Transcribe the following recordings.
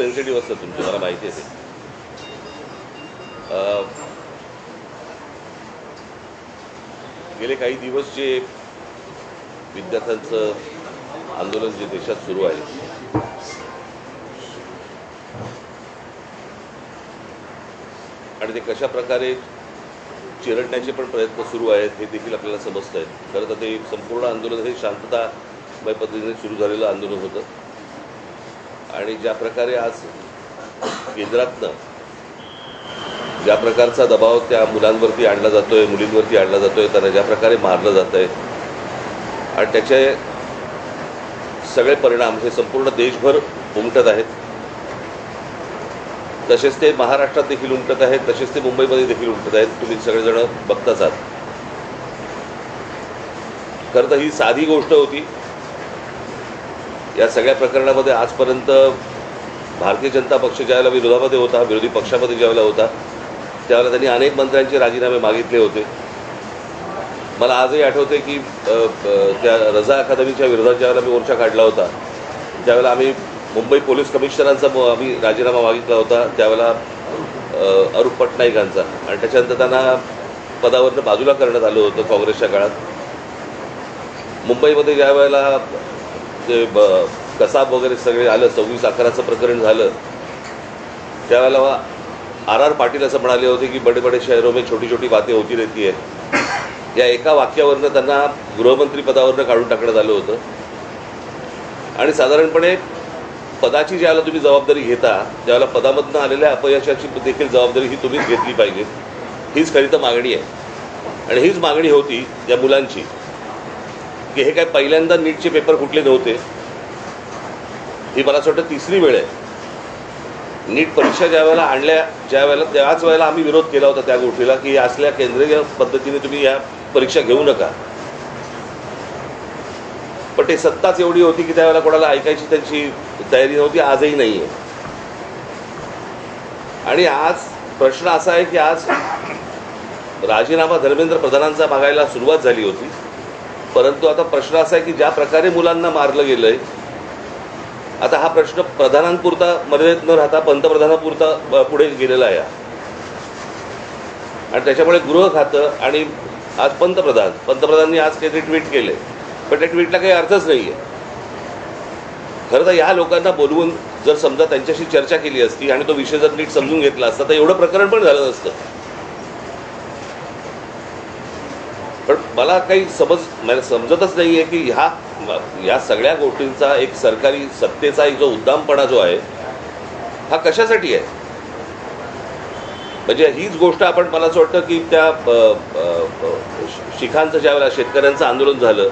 Sensitive असतं तुमचं, मला माहिती आहे ते. गेले काही दिवस जे विद्यार्थ्यांचं आंदोलन जे देशात सुरू आहे, आणि ते कशा प्रकारे चिरडण्याचे पण प्रयत्न सुरू आहेत हे देखील आपल्याला समजतं आहे. खरं तर ते संपूर्ण आंदोलन हे शांततामय पद्धतीने सुरू झालेलं आंदोलन होतं, आणि ज्या प्रकारे आज केंद्रातनं ज्या प्रकारचा दबाव त्या मुलांवरती आणला जातोय, मुलींवरती आणला जातोय, त्यांना ज्या प्रकारे मारलं जात आहे, आणि त्याचे सगळे परिणाम हे संपूर्ण देशभर उमटत आहेत. तसेच ते महाराष्ट्रात देखील उमटत आहेत, तसेच ते मुंबईमध्ये देखील उमटत आहेत. तुम्ही सगळेजण बघताच आहात. खरं तर ही साधी गोष्ट होती. या सगळ्या प्रकरणामध्ये आजपर्यंत भारतीय जनता पक्ष ज्यावेळेला विरोधामध्ये होता, विरोधी पक्षामध्ये ज्यावेळेला होता, त्यावेळेला त्यांनी अनेक मंत्र्यांचे राजीनामे मागितले होते. मला आजही आठवते की त्या रजा अकादमीच्या विरोधात ज्यावेळेला मी मोर्चा काढला होता, त्यावेळेला आम्ही मुंबई पोलीस कमिशनरांचा आम्ही राजीनामा मागितला होता, त्यावेळेला अरूप पटनाईकांचा, आणि त्याच्यानंतर त्यांना पदावरनं बाजूला करण्यात आलं होतं काँग्रेसच्या काळात. मुंबईमध्ये ज्या वेळेला ते कसाब वगैरे सगळे आलं, 26/11चं प्रकरण झालं, त्यावेळेला आर पाटील असं म्हणाले होते की बडे बडे शहरों में छोटी छोटी बातें होती रहती है. या एका वाक्यावरनं त्यांना गृहमंत्री पदावरनं काढून टाकण्यात आलं होतं. आणि साधारणपणे पदाची ज्यावेळेला तुम्ही जबाबदारी घेता, त्यावेळेला पदामधनं आलेल्या अपयशाची देखील जबाबदारी ही तुम्हीच घेतली पाहिजे. हीच खरी तर मागणी आहे, आणि हीच मागणी होती त्या मुलांची की हे काय पहिल्यांदा नीटचे पेपर फुटले नव्हते. ही मला असं वाटतं तिसरी वेळ आहे. नीट परीक्षा ज्या वेळेला आणल्या, त्याच वेळेला आम्ही विरोध केला होता त्या गोष्टीला की असल्या केंद्रीय पद्धतीने तुम्ही या परीक्षा घेऊ नका. पण ते सत्ताच एवढी होती की त्यावेळेला कोणाला ऐकायची त्यांची तयारी नव्हती. आजही नाही आहे. आणि आज प्रश्न असा आहे की आज राजीनामा धर्मेंद्र प्रधानांचा मागायला सुरुवात झाली होती, परंतु आता प्रश्न असा आहे की ज्या प्रकारे मुलांना मारलं गेलंय, आता हा प्रश्न प्रधानांपुरता मर्यादित न राहता पंतप्रधानापुरता पुढे गेलेला आहे. आणि त्याच्यामुळे गृह खातं आणि आज पंतप्रधानांनी आज काहीतरी ट्विट केले, पण त्या ट्विटला काही अर्थच नाही आहे. खरं तर या लोकांना बोलवून जर समजा त्यांच्याशी चर्चा केली असती आणि तो विषय जर नीट समजून घेतला असता तर एवढं प्रकरण पण झालं नसतं. पण मला काही समजतच नाही आहे की या सगळ्या गोष्टींचा एक सरकारी सत्तेचा एक जो उद्दामपणा जो आहे हा कशासाठी आहे. म्हणजे हीच गोष्ट आपण, मला असं वाटतं की त्या शिखांचं ज्यावेळेला शेतकऱ्यांचं आंदोलन झालं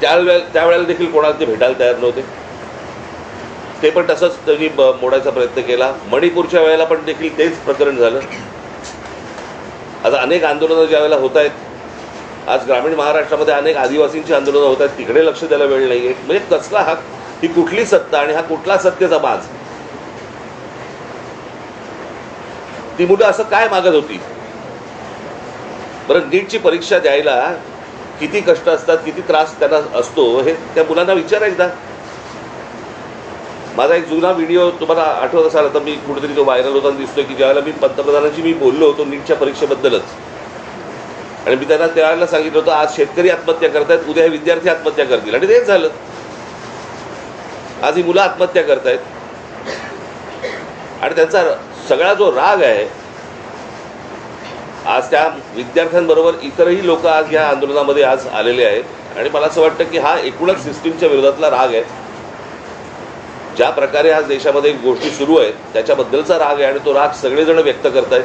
त्यावेळेला देखील कोणाला ते भेटायला तयार नव्हते. ते पण तसंच त्यांनी मोडायचा प्रयत्न केला. मणिपूरच्या वेळेला पण देखील तेच प्रकरण झालं. आता अनेक आंदोलनं ज्यावेळेला होत आहेत, आज ग्रामीण महाराष्ट्रामध्ये अनेक आदिवासींची आंदोलनं होत आहेत, तिकडे लक्ष द्यायला वेळ नाही आहे. म्हणजे कसला हा, ही कुठली सत्ता आणि हा कुठला सत्तेचा बाज. ती मुलं असं काय मागत होती बरं? नीटची परीक्षा द्यायला किती कष्ट असतात, किती त्रास त्यांना असतो, हे त्या मुलांना विचारा एकदा. माझा एक जुना व्हिडिओ तुम्हाला आठवत असाल, आता मी कुठेतरी तो व्हायरल होताना दिसतोय की ज्यावेळेला मी पंतप्रधानांशी मी बोललो होतो नीटच्या परीक्षेबद्दलच, आणि मी त्यांना त्यावेळेला सांगितलं होतं आज शेतकरी आत्महत्या करतायत, उद्या हे विद्यार्थी आत्महत्या करतील, आणि तेच झालं. आज ही मुलं आत्महत्या करतायत. आणि त्यांचा सगळा जो राग आहे, आज त्या विद्यार्थ्यांबरोबर इतरही लोक आज या आंदोलनामध्ये आज आलेले आहेत. आणि मला असं वाटतं की हा एकूणच सिस्टीमच्या विरोधातला राग आहे. ज्या प्रकारे आज देशामध्ये गोष्टी सुरू आहेत त्याच्याबद्दलचा राग आहे, आणि तो राग सगळेजण व्यक्त करत आहेत.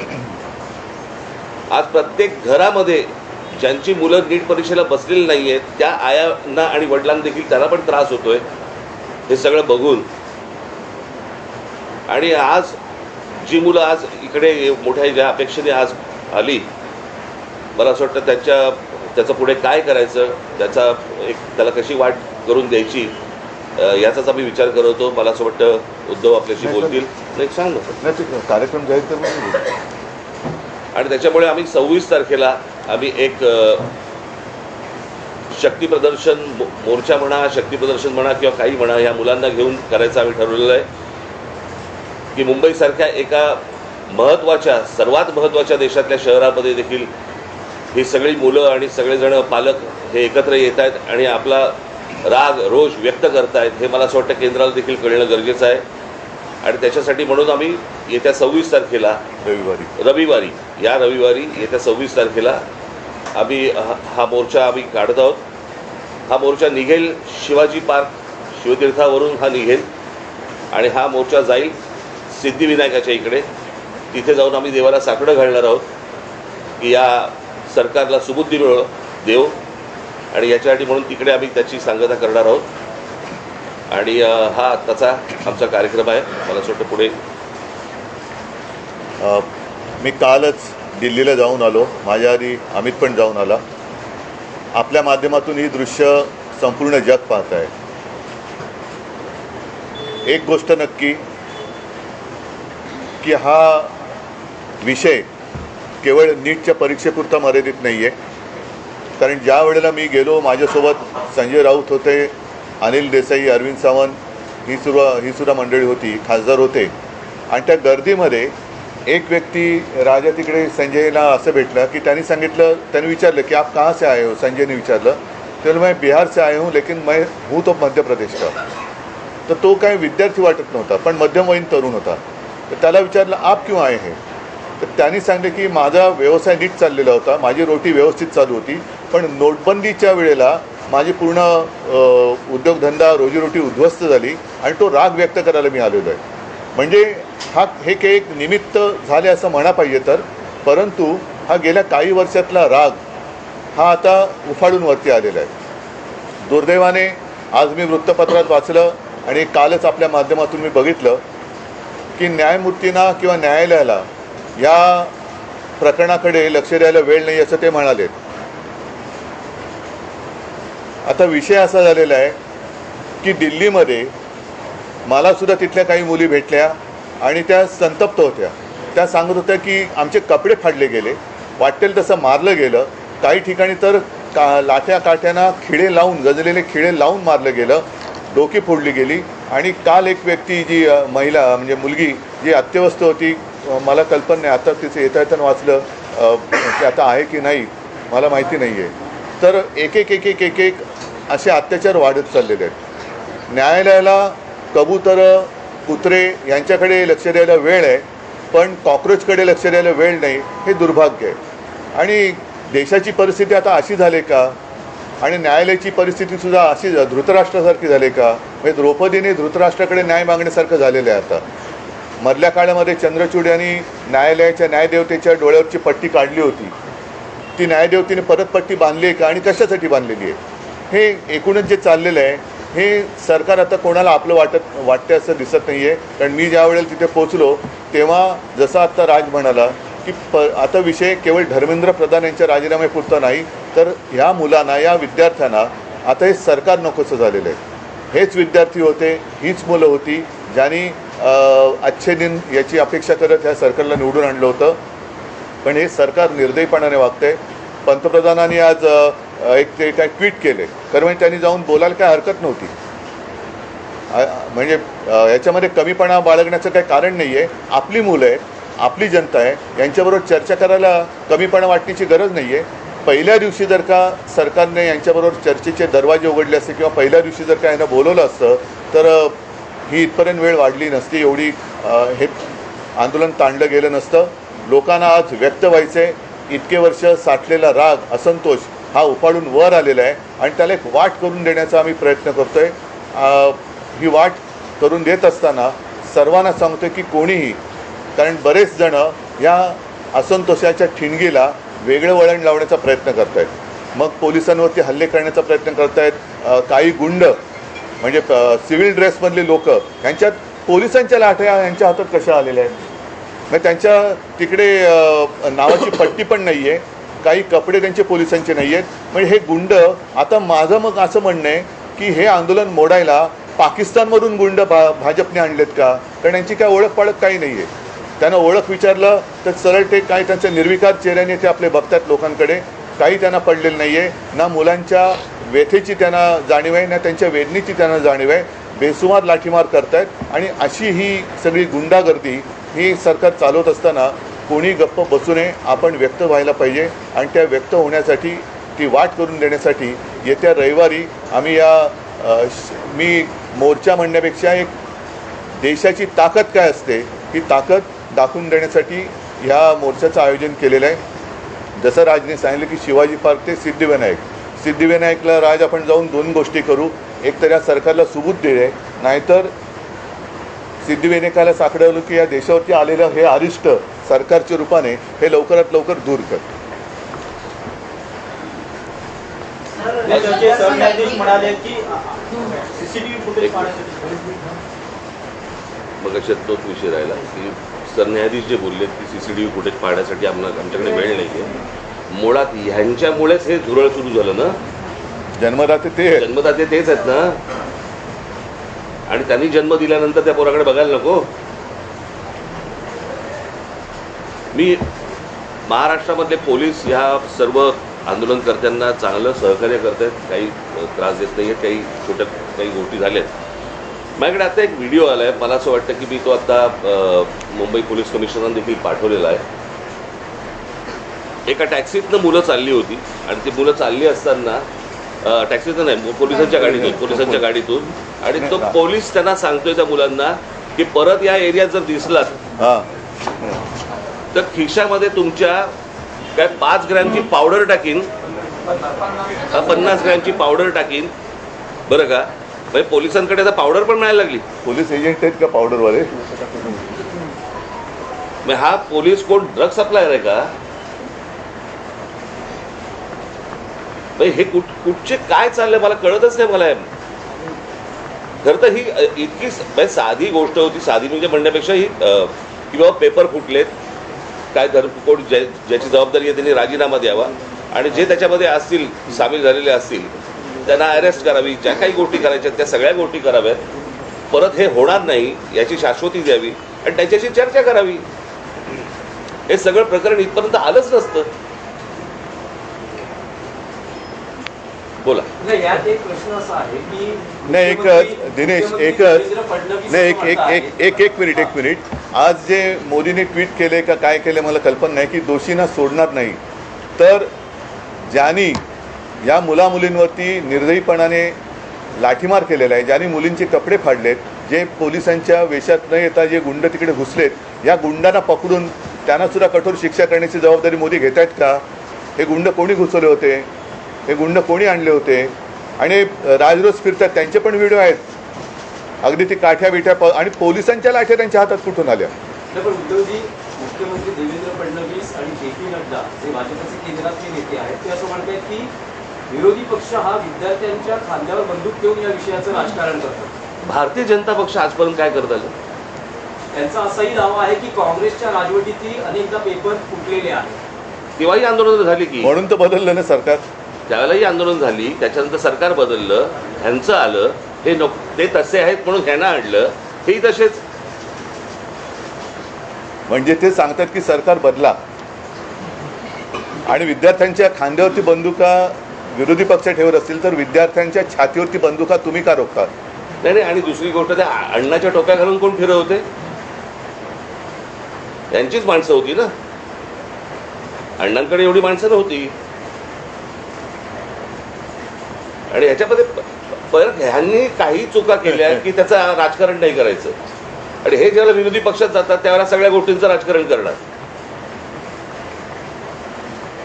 आज प्रत्येक घरामध्ये ज्यांची मुलं नीट परीक्षेला बसलेली नाही आहेत त्या आयांना आणि वडिलांना देखील त्यांना पण त्रास होतोय हे सगळं बघून. आणि आज जी मुलं आज इकडे मोठ्या ज्या अपेक्षेने आज आली, मला असं वाटतं त्याचं पुढे काय करायचं, त्याला कशी वाट करून द्यायची याचाच आम्ही विचार करत होतो. मला असं वाटतं उद्धव आपल्याशी बोलतील. नाही सांग ना कार्यक्रम जाहीर करून. आणि त्याच्यामुळे आम्ही 26 तारखेला आम्ही एक शक्ती प्रदर्शन मोर्चा म्हणा, शक्ती प्रदर्शन म्हणा किंवा काही म्हणा, या मुलांना घेऊन करायचं आम्ही ठरवलेलं आहे. की मुंबईसारख्या एका महत्त्वाच्या सर्वात महत्त्वाच्या देशातल्या शहरामध्ये देखील ही सगळी मुलं आणि सगळेजण पालक हे एकत्र येत आहेत आणि आपला राग रोष व्यक्त करतायत हे मला असं वाटतं केंद्राला देखील कळणं गरजेचं आहे. आणि त्याच्यासाठी म्हणून आम्ही येत्या 26 तारखेला रविवारी येत्या 26 तारखेला आम्ही हा मोर्चा आम्ही काढत आहोत. हा मोर्चा निघेल शिवाजी पार्क शिवतीर्थावरून हा निघेल आणि हा मोर्चा जाईल सिद्धिविनायकाच्या इकडे. तिथे जाऊन आम्ही देवाला साकडं घालणार आहोत की या सरकारला सुबुद्धी देव आणि याच्यासाठी म्हणून तिकडे आम्ही त्याची सांगता करणार आहोत. आणि हा आत्ताचा आमचा कार्यक्रम आहे. मला असं वाटतं पुढे मी कालच दिल्लीला जाऊन आलो. माझ्या आधी अमित पण जाऊन आला. आपल्या माध्यमातून ही दृश्य संपूर्ण जग पाहत आहे. एक गोष्ट नक्की की हा विषय केवळ नीटच्या परीक्षेपुरता मर्यादित नाही आहे. कारण ज्या वेळेला मी गेलो माझ्यासोबत संजय राऊत होते, अनिल देसाई, अरविंद सावंत ही सुद्धा मंडळी होती, खासदार होते. आणि त्या गर्दीमध्ये एक व्यक्ती राजा तिकडे संजयला असं भेटलं की त्यांनी विचारलं की आप कहाँ से आए हो. संजयने विचारलं तर मैं बिहार से आया हूँ लेकिन मैं हूँ तो मध्य प्रदेश का. तर तो काही विद्यार्थी वाटत नव्हता पण मध्यमवयीन तरुण होता. तर त्याला विचारलं आप क्यों आए हैं. तर त्यांनी सांगितले की माझा व्यवसाय नीट चाललेला होता, माझी रोटी व्यवस्थित चालू होती, पण नोटबंदीच्या वेळेला माझी पूर्ण उद्योगधंदा रोजीरोटी उद्ध्वस्त झाली आणि तो राग व्यक्त करायला मी आलेलो आहे. म्हणजे हे काही एक निमित्त झाले असं म्हणा पाहिजे तर, परंतु हा गेल्या काही वर्षातला राग हा आता उफाळून वरती आलेला आहे. दुर्दैवाने आज मी वृत्तपत्रात वाचलं आणि कालच आपल्या माध्यमातून मी बघितलं की न्यायमूर्तींना किंवा न्यायालयाला या प्रकरणाकडे लक्ष द्यायला वेळ नाही असं ते म्हणाले. आता विषय असा झालेला आहे की दिल्लीमध्ये मलासुद्धा तिथल्या काही मुली भेटल्या आणि त्या संतप्त होत्या. त्या सांगत होत्या की आमचे कपडे फाडले गेले, वाटेल तसं मारलं गेलं, काही ठिकाणी तर लाठ्या काठ्यांना खिळे लावून गजलेले खिळे लावून मारलं गेलं, डोकी फोडली गेली. आणि काल एक व्यक्ती जी महिला म्हणजे मुलगी जी अत्यवस्थ होती, मला कल्पना नाही आता तिचं येता वाचलं की आता आहे की नाही मला माहिती नाही आहे. तर एक असे अत्याचार वाढत चाललेले आहेत. न्यायालयाला कबूतरं कुत्रे यांच्याकडे लक्ष द्यायला वेळ आहे पण कॉक्रोचकडे लक्ष द्यायला वेळ नाही, हे दुर्भाग्य आहे. आणि देशाची परिस्थिती आता अशी झाली का आणि न्यायालयाची परिस्थितीसुद्धा अशी धृतराष्ट्रासारखी झाली का. म्हणजे द्रौपदीने धृतराष्ट्राकडे न्याय मागण्यासारखं झालेलं आहे. आता मधल्या काळामध्ये चंद्रचूड यांनी न्यायालयाच्या न्यायदेवतेच्या डोळ्यावरची पट्टी काढली होती. ती न्यायदेवतेने परत पट्टी बांधली आहे का आणि कशासाठी बांधलेली आहे. हे एकूणच जे चाललेलं आहे हे सरकार आता कोणाला आपलं वाटतं असं दिसत नाही आहे. कारण मी ज्या वेळेला तिथे पोचलो तेव्हा जसं आत्ता राज म्हणाला की आता विषय केवळ धर्मेंद्र प्रधान यांच्या राजीनाम्यापुरता नाही तर ह्या मुलांना या विद्यार्थ्यांना आता हे सरकार नकोसं झालेलं आहे. हेच विद्यार्थी होते, हीच मुलं होती ज्यांनी अच्छे दिन याची अपेक्षा करत ह्या सरकारला निवडून आणलं होतं. पण हे सरकार निर्दयीपणाने वागतंय. पंतप्रधानांनी आज ते काय ट्विट केले कारण म्हणजे त्यांनी जाऊन बोलायला काय हरकत नव्हती. म्हणजे याच्यामध्ये कमीपणा बाळगण्याचं काही कारण नाही आहे. आपली मुलं आहेत, आपली जनता आहे, यांच्याबरोबर चर्चा करायला कमीपणा वाटण्याची गरज नाही आहे. पहिल्या दिवशी जर का सरकारने यांच्याबरोबर चर्चेचे दरवाजे उघडले असते किंवा पहिल्या दिवशी जर का यांना बोलवलं असतं तर ही इथपर्यंत वेळ वाढली नसती, एवढी हे आंदोलन ताणलं गेलं नसतं. लोकांना आज व्यक्त व्हायचे, इतके वर्ष साठलेला राग असंतोष हा उफाळून वर आलेला आहे आणि त्याला एक वाट करून देण्याचा आम्ही प्रयत्न करतो आहे. ही वाट करून देत असताना सर्वांना सांगतो की कोणीही, कारण बरेच जणं या असंतोषाच्या ठिणगीला वेगळं वळण लावण्याचा प्रयत्न करत आहेत. मग पोलिसांवरती हल्ले करण्याचा प्रयत्न करत आहेत. काही गुंड म्हणजे सिव्हिल ड्रेसमधले लोक यांच्यात पोलिसांच्या लाठ्या यांच्या हातात कशा आलेल्या आहेत. मग त्यांच्या तिकडे नावाची पट्टी पण नाही आहे, काही कपडे त्यांचे पोलिसांचे नाही आहेत. म्हणजे हे गुंड आता माझं मग असं म्हणणं आहे की हे आंदोलन मोडायला पाकिस्तानमधून गुंड भाजपने आणलेत का. कारण यांची काय ओळख पाळख काही नाही आहे. त्यांना ओळख विचारलं तर सरळ ते काही त्यांच्या निर्विकार चेहऱ्याने ते आपले बघतात लोकांकडे. काही त्यांना पडलेलं नाही आहे. ना मुलांच्या व्यथेची त्यांना जाणीव आहे ना त्यांच्या वेदनेची त्यांना जाणीव आहे. बेसुमार लाठीमार करतायत आणि अशी ही सगळी गुंडागर्दी ही सरकार चालवत असताना कोणी गप्प बसू नये. आपण व्यक्त व्हायला पाहिजे आणि त्या व्यक्त होण्यासाठी ती वाट करून देण्यासाठी येत्या रविवारी आम्ही मी मोर्चा म्हणण्यापेक्षा एक देशाची ताकद काय असते ही ताकद दाखवून देण्यासाठी ह्या मोर्चाचं आयोजन केलेलं आहे. जसं राजने सांगितलं की शिवाजी पार्क ते सिद्धिविनायकला राज आपण जाऊन 2 गोष्टी करू. एक तर या सरकारला सुबूत दिले, नाहीतर सिद्धिविनायकाला साकडवलं की या देशावरती आलेलं हे अरिष्ट सरकारच्या रूपाने हे लवकरात लवकर दूर कर. सरन्यायाधीश म्हणाले की सीसीटीव्ही फुटेज मग अशात तोच विषय राहिला की सरन्यायाधीश जे बोललेत की सीसीटीव्ही फुटेज पाहण्यासाठी आमच्याकडे वेळ नाही आहे. मुळात ह्यांच्यामुळेच हे धुरळ सुरू झालं ना. जन्मदाते तेच आहेत ना. आणि त्यांनी जन्म दिल्यानंतर त्या पोराकडे बघायला नको. मी महाराष्ट्रामधले पोलीस ह्या सर्व आंदोलनकर्त्यांना चांगलं सहकार्य करत आहेत. काही त्रास देत नाही आहेत. काही गोष्टी झाल्यात. माझ्याकडे आता एक व्हिडिओ आला आहे. मला असं वाटतं की मी तो आता मुंबई पोलीस कमिशनरने देखील पाठवलेला आहे. एका टॅक्सीतनं मुलं चालली होती आणि ती मुलं चालली असताना टॅक्सीतनं नाही, पोलिसांच्या गाडीतून आणि तो पोलीस त्यांना सांगतोय त्या मुलांना की परत या एरियात जर दिसलात तर खिशामध्ये तुमच्या काय 5 ग्रॅमची पावडर टाकीन, 50 ग्रॅमची पावडर टाकीन, बरं का. म्हणजे पोलिसांकडे आता पावडर पण मिळायला लागली. पोलीस एजंट आहेत का पावडरवाले? हा पोलीस कोण ड्रग सप्लायर आहे का? हे कुठचे काय चाललंय मला कळतच नाही. मला खरं तर ही इतकी साधी गोष्ट होती. साधी म्हणजे म्हणण्यापेक्षा ही की बाबा पेपर फुटलेत, काय कोण ज्याची जबाबदारी आहे त्यांनी राजीनामा द्यावा आणि जे त्याच्यामध्ये असतील सामील झालेले असतील त्यांना अरेस्ट करावी. ज्या काही गोष्टी करायच्या त्या सगळ्या गोष्टी कराव्यात. परत हे होणार नाही याची शाश्वती द्यावी आणि त्याच्याशी चर्चा करावी. हे सगळं प्रकरण इथपर्यंत आलंच नसतं. बोला. यात एक प्रश्न असा आहे की नाही दिनेश एक मिनिट आज जे मोदींनी ट्विट केले का काय केले मला कल्पना नाही की दोषींना सोडणार नाही. तर ज्यांनी या मुलामुलींवरती निर्दयीपणाने लाठीमार केलेला आहे, ज्यांनी मुलींचे कपडे फाडलेत, जे पोलिसांच्या वेशात न येता जे गुंड तिकडे घुसलेत, या गुंडांना पकडून त्यांना सुद्धा कठोर शिक्षा करण्याची जबाबदारी मोदी घेत आहेत का? हे गुंड कोणी घुसवले होते? हे गुंड कोणी आणले होते? आणि राजरोज फिरतात त्यांचे पण व्हिडिओ आहेत. अगदी ती काठ्या बिठ्या आणि पोलिसांच्या लाठ्या त्यांच्या हातात कुठून आल्या? उद्धवजी, मुख्यमंत्री देवेंद्र फडणवीस आणि जे.पी. नड्डा जे भाजपचे केंद्रातले नेते आहेत ते असं म्हणतात की विरोधी पक्ष हा विद्यार्थ्यांच्या खांद्यावर बंदूक ठेवून या विषयाचं राजकारण करतात. भारतीय जनता पक्ष आजपर्यंत काय करत आलं? त्यांचा असाही दावा आहे की काँग्रेसच्या राजवटीतील अनेकदा पेपर फुटलेले आहेत. तेव्हाही आंदोलन झाली की, म्हणून तर बदललं ना सरकार. त्यावेळेलाही आंदोलन झाली, त्याच्यानंतर सरकार बदललं, ह्यांचं आलं. हे ते तसे आहेत म्हणून ह्यांना आणलं. हेही तसेच. म्हणजे ते सांगतात की सरकार बदला आणि विद्यार्थ्यांच्या खांद्यावरती बंदुका विरोधी पक्ष ठेवत असतील तर विद्यार्थ्यांच्या छातीवरती बंदुका तुम्ही का रोखता? नाही. आणि दुसरी गोष्ट, त्या अण्णाच्या टोप्या घालून कोण फिरत होते? त्यांचीच माणसं होती ना. अण्णांकडे एवढी माणसं नव्हती. आणि ह्याच्यामध्ये परत ह्यांनी काही चुका केल्या की त्याचं राजकारण नाही करायचं. आणि हे ज्यावेळेला विरोधी पक्षात जातात त्यावेळेला सगळ्या गोष्टींचं राजकारण करणार.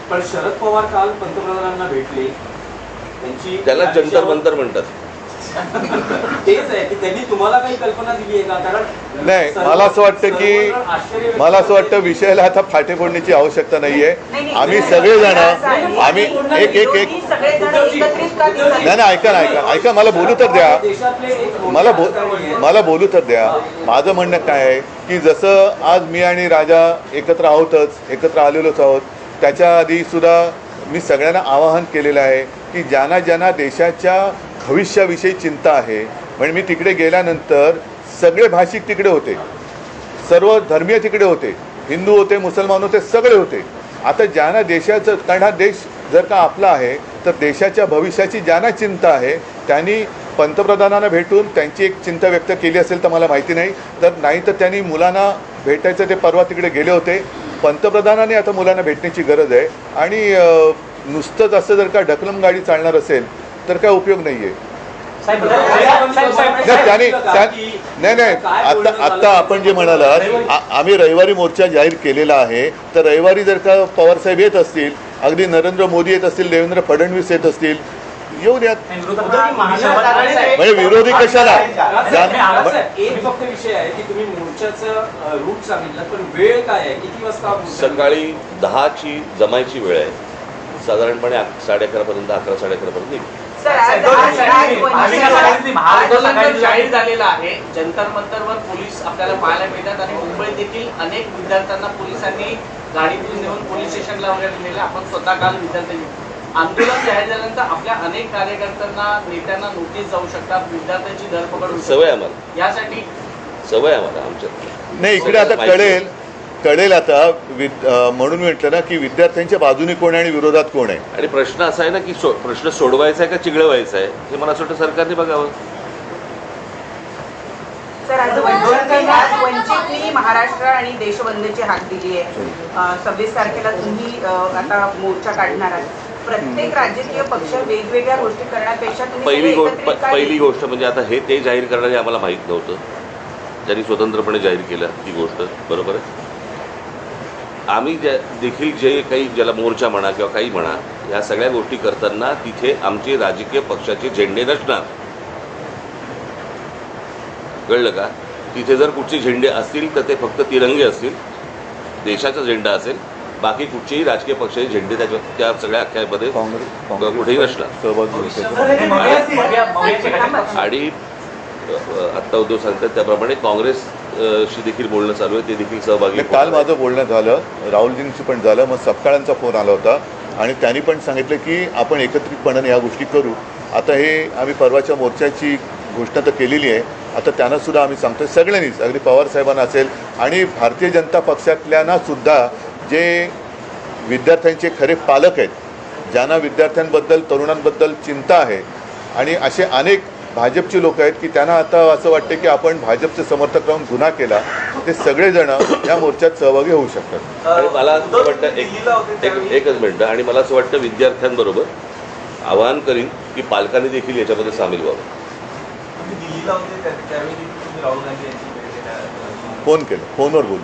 पण शरद पवार काल पंतप्रधानांना भेटले. त्याला जंतर मंतर म्हणतात. तेच आहे की त्यांनी तुम्हाला काही कल्पना दिली आहे का? कारण नाही, मला असं वाटतं विषयाला आता फाटे फोडण्याची आवश्यकता नाहीये. आम्ही सगळेजण आम्ही नाही ऐका मला बोलू तर द्या. मला बोलू तर द्या. माझं म्हणणं काय आहे की जसं आज मी आणि राजा एकत्र एकत्र आलेलोच आहोत, त्याच्या आधी सुद्धा मी सगळ्यांना आवाहन केलेलं आहे की ज्यांना देशाच्या भविष्याविषयी चिंता आहे. म्हणजे मी तिकडे गेल्यानंतर सगळे भाषिक तिकडे होते, सर्व धर्मीय तिकडे होते, हिंदू होते, मुसलमान होते, सगळे होते. आता ज्यांना देशाचं, कारण हा देश जर का आपला आहे तर देशाच्या भविष्याची ज्यांना चिंता आहे त्यांनी पंतप्रधानांना भेटून त्यांची एक चिंता व्यक्त केली असेल तर मला माहिती नाही, तर नाही तर त्यांनी मुलांना भेटायचं, ते परवा तिकडे गेले होते. पंतप्रधानांनी आता मुलांना भेटण्याची गरज आहे. आणि नुसतंच असं जर का ढकलम गाडी चालणार असेल तर काय उपयोग नाही आहे. नाही आता आपण जे म्हणालात, आम्ही रविवारी मोर्चा जाहीर केलेला आहे, तर रविवारी जर का पवारसाहेब येत असतील, अगदी नरेंद्र मोदी येत असतील, देवेंद्र फडणवीस येत असतील, येऊ द्यात. म्हणजे विरोधी कशाला? एक फक्त विषय आहे की तुम्ही मोर्चाचं रूट सांगितलं, पण वेळ काय आहे, किती वाजता? सकाळी 10ची जमायची वेळ आहे, साधारणपणे 11:30 पर्यंत, 11, 11:30 पर्यंत निघू. आंदोलन जाहीर झालेलं आहे. जंतर मंतरवर पोलीस आपल्याला पाहायला मिळतात आणि मुंबईत देखील अनेक विद्यार्थ्यांना पोलिसांनी गाडीतून नेऊन पोलीस स्टेशनला वगैरे नेले. आपण स्वतः काल विद्यार्थ्यांनी आंदोलन जाहीर झाल्यानंतर आपल्या अनेक कार्यकर्त्यांना, नेत्यांना नोटीस जाऊ शकतात, विद्यार्थ्यांची धरपकड होऊ सवय आम्हाला, यासाठी सवय आम्हाला आमच्या. नाही, इकडे आता कळेल आता. म्हणून म्हटलं ना की विद्यार्थ्यांच्या बाजूने कोण आहे आणि विरोधात कोण आहे. आणि प्रश्न असा आहे ना की प्रश्न सोडवायचा आहे का चिघळवायचा आहे, हे मला असं वाटतं सरकारने बघावं. सर, आज वंचितनी महाराष्ट्र आणि देशबंदची हाक दिली आहे. 26 तारखेला तुम्ही आता मोर्चा काढणार आहात. प्रत्येक राजकीय पक्ष वेगवेगळ्या गोष्टी करण्यापेक्षा पहिली गोष्ट म्हणजे आता हे ते जाहीर करणारे आम्हाला माहीत नव्हतं, त्यांनी स्वतंत्रपणे जाहीर केलं ती गोष्ट, बरोबर आहे. आम्ही देखील जे काही, ज्याला मोर्चा म्हणा किंवा काही म्हणा, ह्या सगळ्या गोष्टी करताना तिथे आमचे राजकीय पक्षाचे झेंडे नसणार, कळलं का? तिथे जर कुठचे झेंडे असतील तर ते फक्त तिरंगे असतील, देशाचा झेंडा असेल, बाकी कुठचेही राजकीय पक्षाचे झेंडे त्या सगळ्या अख्यामध्ये कुठेही नसणार. आणि आत्ता उद्धव सांगतात त्याप्रमाणे काँग्रेसशी देखील बोलणं चालू आहे, ते देखील सहभागी. काल माझं बोलणं झालं, राहुलजींशी पण झालं, मग सपकाळांचा फोन आला होता आणि त्यांनी पण सांगितलं की आपण एकत्रितपणाने या गोष्टी करू. आता हे आम्ही परवाच्या मोर्चाची घोषणा तर केलेली आहे, आता त्यांनासुद्धा आम्ही सांगतो सगळ्यांनीच, अगदी पवारसाहेबांना असेल आणि भारतीय जनता पक्षातल्यांनासुद्धा, जे विद्यार्थ्यांचे खरे पालक आहेत, ज्यांना विद्यार्थ्यांबद्दल, तरुणांबद्दल चिंता आहे, आणि असे अनेक भाजपची लोक आहेत की त्यांना आता असं वाटते की आपण भाजपचे समर्थक राहून गुन्हा केला, ते सगळेजण या मोर्चात सहभागी होऊ शकतात. आणि मला असं वाटतं एकच मिनटं, आणि मला असं वाटतं विद्यार्थ्यांबरोबर आवाहन करीन की पालकांनी देखील याच्यामध्ये सामील व्हावं. फोन केलं, फोनवर बोलू.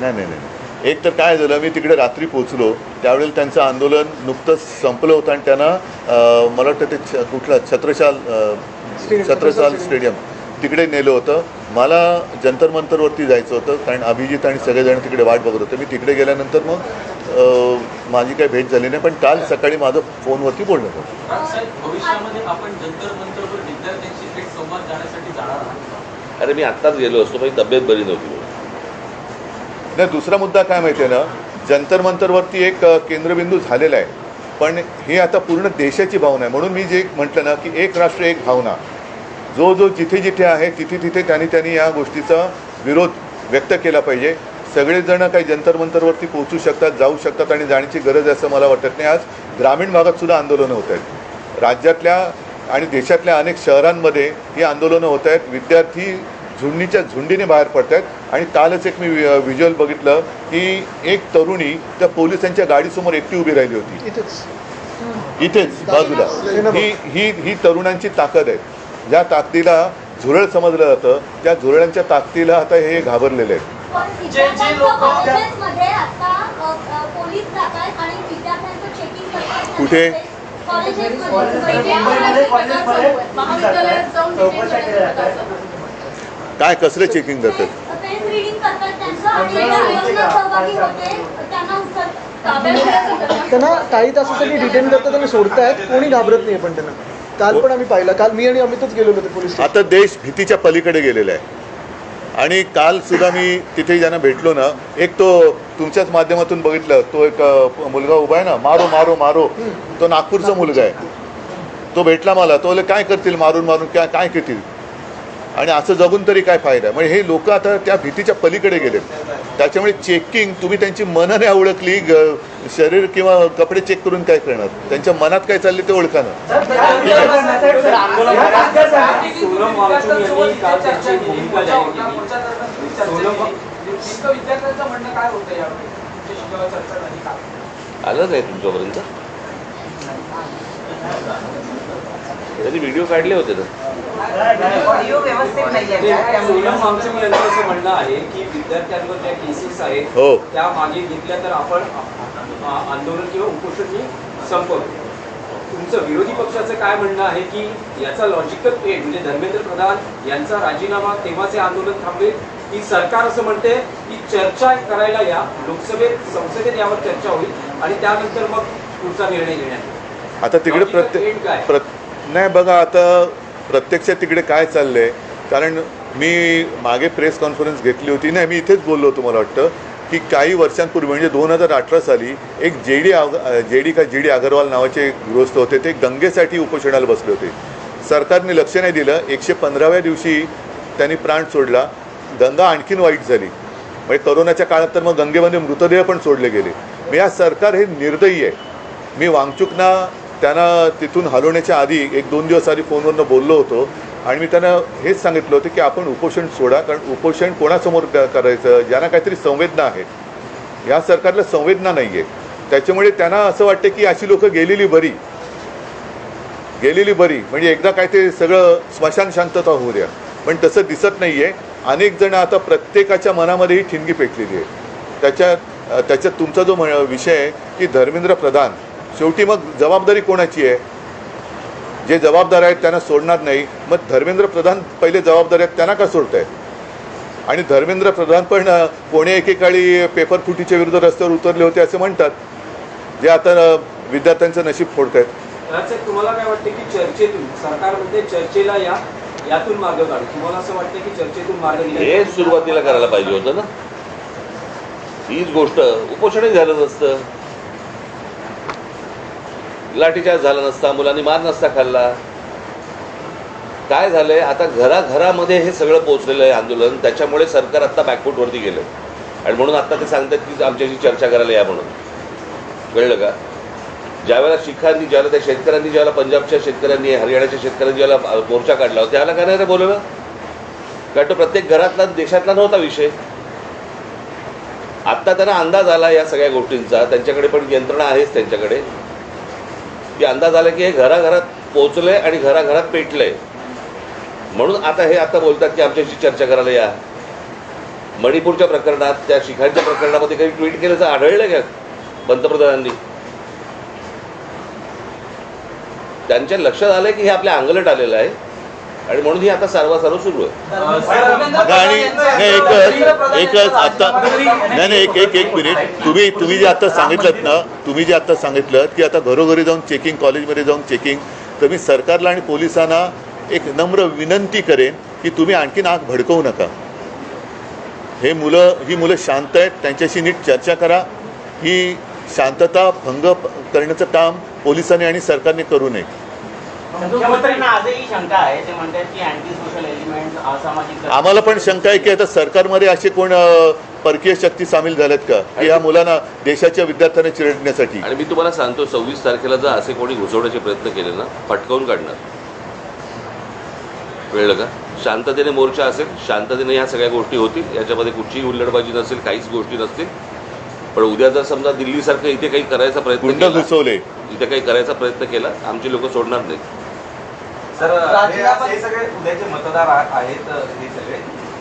नाही, एक तर काय झालं, मी तिकडे रात्री पोचलो त्यावेळेला त्यांचं आंदोलन नुकतंच संपलं होतं आणि त्यांना मला वाटतं ते कुठलं छत्रसाल स्टेडियम तिकडे नेलं होतं. मला जंतर मंतरवरती जायचं होतं, कारण अभिजित आणि सगळेजण तिकडे वाट बघत होते. मी तिकडे गेल्यानंतर मग माझी काही भेट झाली नाही, पण काल सकाळी माझं फोनवरती बोलणं होतं. भविष्यामध्ये आपण जंतर मंतरवर विद्यार्थ्यांशी थेट संवाद जाण्यासाठी जाणार आहात? अरे मी आत्ताच गेलो असतो, माझी तब्येत बरी नव्हती. नाही, दुसरा मुद्दा काय माहिती आहे ना, जंतर मंतरवरती एक केंद्रबिंदू झालेला आहे, पण हे आता पूर्ण देशाची भावना आहे. म्हणून मी जे म्हटलं ना की एक राष्ट्र एक भावना, जो जिथे जिथे आहे तिथे त्यांनी या गोष्टीचा विरोध व्यक्त केला पाहिजे. सगळेजण काही जंतर मंतरवरती पोहोचू शकतात, जाऊ शकतात आणि जाण्याची गरज आहे असं मला वाटत नाही. आज ग्रामीण भागात सुद्धा आंदोलनं होत आहेत, राज्यातल्या आणि देशातल्या अनेक शहरांमध्ये ही आंदोलनं होत आहेत. विद्यार्थी झुंडीच्या झुंडीने बाहेर पडत आहेत. आणि कालच एक मी व्हिज्युअल बघितलं की एक तरुणी त्या पोलिसांच्या गाडीसमोर एकटी उभी राहिली होती, इथेच बाजूला. ही तरुणांची ताकद आहे. ज्या ताकदीला झुरळ समजलं जातं, त्या झुरळांच्या ताकदीला आता हे घाबरलेले आहेत. कुठे? काय कसलं चेकिंग करतात? त्यांना काही तासासाठी डिटेन करतात आणि सोडतायत, कोणी घाबरत नाही. पण त्यांना काल पण आम्ही पाहिलं, काल मी आणि अमितच गेलेलो होतो पोलीस. आता देश भीतीच्या पलीकडे गेलेला आहे. आणि काल सुद्धा मी तिथे ज्यांना भेटलो ना, एक तो तुमच्याच माध्यमातून बघितलं, तो एक मुलगा उभा आहे ना, मारो मारो मारो, तो नागपूरचा मुलगा आहे. तो भेटला मला, तो काय करतील मारून मारून, काय करतील. आणि असं जगून तरी काय फायदा. म्हणजे हे लोक आता त्या भीतीच्या पलीकडे गेले. त्याच्यामुळे चेकिंग तुम्ही त्यांची मनं नाही ओळखली, शरीर किंवा कपडे चेक करून काय करणार, त्यांच्या मनात काय चालले ते ओळखानं. सोनम वांगचुक यांनी काल त्यांची भूमिका जाहीर केली. विद्यार्थ्यांचं म्हणणं काय होतं यावेळी चर्चा झाली का? आलं नाही तुमच्यापर्यंत? त्यांनी व्हिडिओ काढले होते ना. ऑडिओ व्यवस्थित नाहीये का? सोनम वांगचुक यांचं असं म्हणणं आहे की विद्यार्थ्यांवर ज्या केसेस आहेत हो. त्या मागे घेतल्या तर आपण आंदोलन किंवा उपोषण संपवू. तुमचं विरोधी पक्षाचं काय म्हणणं आहे की याचा लॉजिकल एंड म्हणजे धर्मेंद्र प्रधान यांचा राजीनामा तेव्हाचे आंदोलन थांबेल, की सरकार असं म्हणते की चर्चा करायला या, लोकसभेत संसदेत यावर चर्चा होईल आणि त्यानंतर मग पुढचा निर्णय घेण्यात. आता तिकडे नाही बघा, आता प्रत्यक्षात तिकडे काय चाललंय, कारण मी मागे प्रेस कॉन्फरन्स घेतली होती ना, मी इथेच बोललो होतो. मला वाटतं की काही वर्षांपूर्वी म्हणजे 2018 साली एक जे डी अगरवाल नावाचे गृहस्थ होते, ते गंगेसाठी उपोषणाला बसले होते. सरकारने लक्ष नाही दिलं. 115व्या दिवशी त्यांनी प्राण सोडला. गंगा आणखीन वाईट झाली. म्हणजे करोनाच्या काळात तर मग गंगेमध्ये मृतदेह पण सोडले गेले. मी या सरकार हे निर्दयी आहे. मी वांगचुकना त्यांना तिथून हलवण्याच्या आधी 1-2 दिवस आधी फोनवरनं बोललो होतो आणि मी त्यांना हेच सांगितलं होतं की आपण उपोषण सोडा, कारण उपोषण कोणासमोर करायचं, ज्यांना काहीतरी संवेदना आहेत. या सरकारला संवेदना नाही आहे. त्याच्यामुळे त्यांना असं वाटतं की अशी लोकं गेलेली बरी, म्हणजे एकदा काय ते सगळं स्मशान शांतता होऊ द्या. पण तसं दिसत नाही आहे. अनेक जण आता प्रत्येकाच्या मनामध्ये ही ठिणगी पेटलेली आहे. त्याच्यात तुमचा जो विषय आहे की धर्मेंद्र प्रधान, शेवटी मग जबाबदारी कोणाची आहे? जे जबाबदार आहेत त्यांना सोडणार नाही, मग धर्मेंद्र प्रधान पहिले जबाबदार आहेत, त्यांना का सोडताय? आणि धर्मेंद्र प्रधान पण कोणी एकेकाळी पेपर फुटीच्या विरुद्ध रस्त्यावर उतरले होते असं म्हणतात, जे आता विद्यार्थ्यांचं नशीब फोडतायत. तुम्हाला काय वाटतं की चर्चेतून, सरकार म्हणते चर्चेला या, यातून मार्ग काढू, तुम्हाला असं वाटतं की चर्चेतून मार्ग हे सुरुवातीला करायला पाहिजे होतं ना. हीच गोष्ट उपोषणही झालं नसतं, लाठीचार्ज झाला नसता, मुलांनी मार नसता खाल्ला. काय झालंय आता, घराघरामध्ये हे सगळं पोहोचलेलं आहे आंदोलन. त्याच्यामुळे सरकार आता बॅकफूटवरती गेलं आणि म्हणून आता ते सांगतात की आमच्याशी चर्चा करायला या म्हणून. कळलं का? ज्यावेळेला शिखांनी, ज्यावेळेला त्या शेतकऱ्यांनी, ज्यावेळेला पंजाबच्या शेतकऱ्यांनी, हरियाणाच्या शेतकऱ्यांनी ज्यावेळेला मोर्चा काढला होता, त्यावेळेला काय नाही रे बोलवलं? कारण तो प्रत्येक घरातला, देशातला नव्हता विषय. आत्ता त्यांना अंदाज आला या सगळ्या गोष्टींचा, त्यांच्याकडे पण यंत्रणा आहेच त्यांच्याकडे, की अंदाज आला की हे घराघरात पोहोचले आणि घराघरात पेटलंय. म्हणून आता बोलतात की आमच्याशी चर्चा करायला या. मणिपूरच्या प्रकरणात, त्या शिखांच्या प्रकरणामध्ये काही ट्विट केल्याचं आढळलं का पंतप्रधानांनी? त्यांच्या लक्षात आलंय की हे आपल्या अंगलट आलेलं आहे आणि म्हणून ही आता सर्वासर्व सुरू आहे. आणि एकच आता नाही एक मिनिट, तुम्ही जे आता सांगितलं ना, की आता घरोघरी जाऊन चेकिंग, कॉलेजमध्ये जाऊन चेकिंग, तर मी सरकारला आणि पोलिसांना एक नम्र विनंती करेन की तुम्ही आणखीन आग भडकवू नका. ही मुलं शांत आहेत, त्यांच्याशी नीट चर्चा करा. ही शांतता भंग करण्याचं काम पोलिसांनी आणि सरकारने करू नये. मुख्यमंत्र्यांना आजही शंका आहे, ते म्हणतात की अँटी सोशल एलिमेंट, असामाजिक. आम्हाला पण शंका आहे की आता सरकारमध्ये असे कोण परकीय शक्ती सामील झाल्यात का की या मुलांना, देशाच्या विद्यार्थ्यांना चिरडण्यासाठी? आणि मी तुम्हाला सांगतो, 26 तारखेला जर असे कोणी घुसवण्याचे प्रयत्न केले ना, फटकावून काढणार. कळलं का? शांततेने मोर्चा असेल, शांततेने ह्या सगळ्या गोष्टी होतील, याच्यामध्ये कुठचीही हुल्लडबाजी नसेल, काहीच गोष्टी नसतील. पण उद्या जर समजा दिल्लीसारखं इथे काही करायचा प्रयत्न केला, इथे काही करायचा प्रयत्न केला, आमची लोक सोडणार नाही. सर, हे सगळे उद्याचे मतदार आहेत, हे सगळे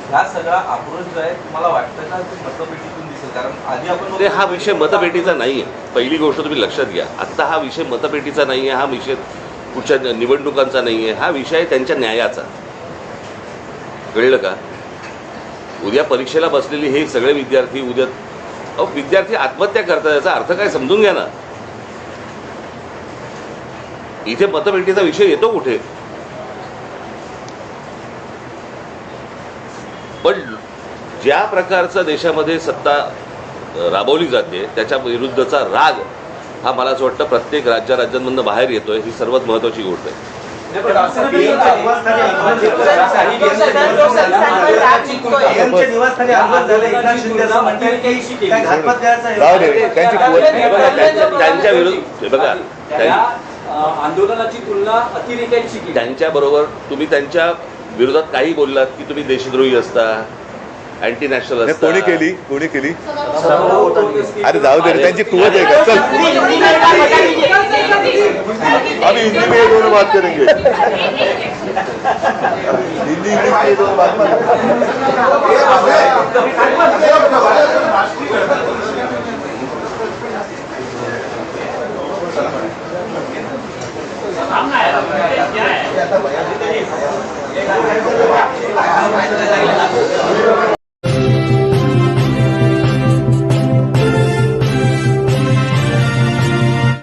ह्या सगळा आक्रोश जो आहे, तुम्हाला वाटतं का मतपेटीतून दिसेल? कारण आधी आपण हा विषय मतपेटीचा नाही आहे. पहिली गोष्ट तुम्ही लक्षात घ्या, आत्ता हा विषय मतपेटीचा नाही आहे, हा विषय कुठच्या निवडणुकांचा नाही आहे, हा विषय त्यांच्या न्यायाचा. कळलं का? उद्या परीक्षेला बसलेले हे सगळे विद्यार्थी, विद्यार्थी आत्महत्या करतात, याचा अर्थ काय समजून घ्या ना. इथे मतपेटीचा विषय येतो कुठे? पण ज्या प्रकारचा देशामध्ये सत्ता राबवली जाते त्याच्या विरुद्धचा राग हा मला असं वाटतं प्रत्येक राज्यांमधून बाहेर येतोय. ही सर्वात महत्त्वाची गोष्ट आहे. नाही, पण असं पीएमच्या निवासस्थानी आंदोलन निवासस्थानी आंदोलन झालं. एकनाथ शिंदे असं म्हणतात की त्या घातपात द्यायचा जाऊ दे त्यांची कुवत हे बघा, त्यांच्या विरुद्ध हे बघा त्या आंदोलनाची तुलना अतिरेक्यांशी केली. त्यांच्या बरोबर तुम्ही त्यांच्या विरोधात काही बोललात की तुम्ही देशद्रोही असता, अँटी नॅशनल नाही, असता. कोणी केली अरे जाऊ दे रे, त्यांची कुवत आहे का? चल आम्ही हिंदी में ये दोनों बात करेंगे. हिंदी इंग्लिश में ये दोनों बात क्या है